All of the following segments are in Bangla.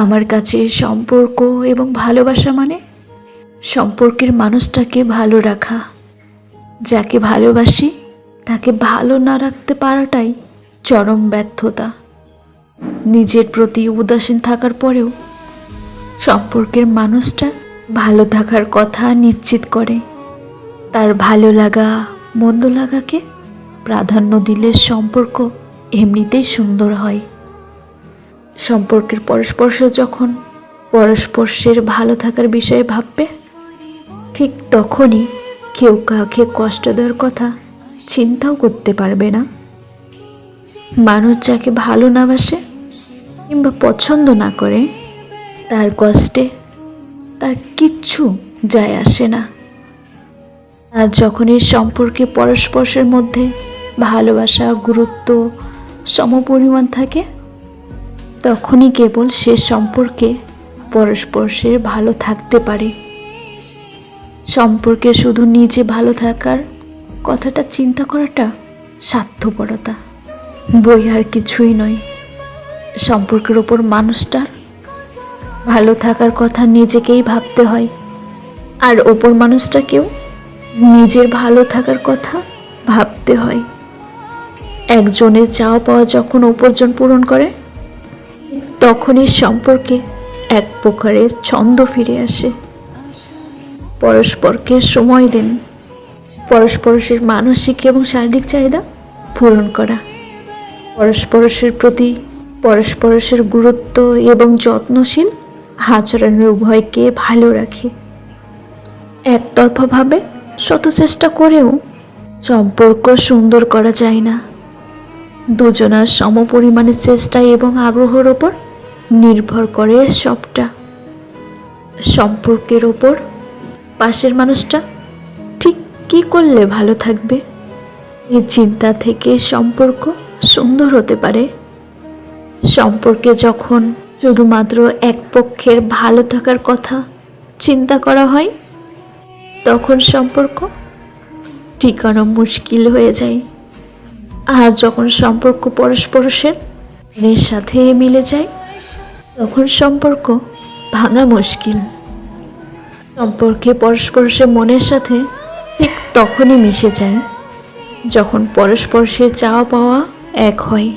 আমার কাছে সম্পর্ক এবং ভালোবাসা মানে সম্পর্কের মানুষটাকে ভালো রাখা। যাকে ভালোবাসি তাকে ভালো না রাখতে পারাটাই চরম ব্যর্থতা। নিজের প্রতি উদাসীন থাকার পরেও সম্পর্কের মানুষটা ভালো থাকার কথা নিশ্চিত করে। তার ভালো লাগা মন্দ লাগাকে প্রাধান্য দিলে সম্পর্ক এমনিতেই সুন্দর হয়। সম্পর্কের পরস্পর্শ যখন পরস্পর্শের ভালো থাকার বিষয়ে ভাববে, ঠিক তখনই কেউ কাউকে কষ্ট দেওয়ার কথা চিন্তাও করতে পারবে না। মানুষ যাকে ভালো না বাসে কিংবা পছন্দ না করে, তার কষ্টে তার কিচ্ছু যায় আসে না। আর যখন এই সম্পর্কে পরস্পরের মধ্যে ভালোবাসা গুরুত্ব সমপরিমাণ থাকে, তখনই কেবল সে সম্পর্কে পরস্পরের ভালো থাকতে পারে। সম্পর্কে শুধু নিজে ভালো থাকার কথাটা চিন্তা করাটা স্বার্থপরতা, বই আর কিছুই নয়। সম্পর্কের ওপর মানুষটার ভালো থাকার কথা নিজেকেই ভাবতে হয়, আর ওপর মানুষটাকেও নিজের ভালো থাকার কথা ভাবতে হয়। একজনের চাওয়া পাওয়া যখন অপরজন পূরণ করে, তখনই সম্পর্কে এক প্রকারের ছন্দ ফিরে আসে। পরস্পরকে সময় দিন, পরস্পরের মানসিক এবং শারীরিক চাহিদা পূরণ করা, পরস্পরের প্রতি পরস্পরের গুরুত্ব এবং যত্নশীল আচরণের উভয়কে ভালো রাখে। একতরফাভাবে শত চেষ্টা করেও সম্পর্ক সুন্দর করা যায় না। দুজনার সমপরিমাণের চেষ্টা এবং আগ্রহের ওপর নির্ভর করে সবটা। সম্পর্কের ওপর পাশের মানুষটা ঠিক কী করলে ভালো থাকবে, এই চিন্তা থেকে সম্পর্ক সুন্দর হতে পারে। সম্পর্কে যখন শুধুমাত্র এক পক্ষের ভালো থাকার কথা চিন্তা করা হয়, তখন সম্পর্ক টিকানো মুশকিল হয়ে যায়। আর যখন সম্পর্ক পরস্পরের সাথে মিলে যায়, তখন সম্পর্ক ভাঙা মুশকিল। সম্পর্কে পরস্পরের মনের সাথে ঠিক তখনই মিশে যায় যখন পরস্পরের চাওয়া পাওয়া এক হয়,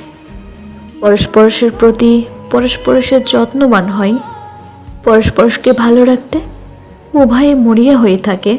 পরস্পরের প্রতি পরস্পরের যত্নবান হয়, পরস্পরকে ভালো রাখতে উভয়ে মরিয়া হয়ে থাকে।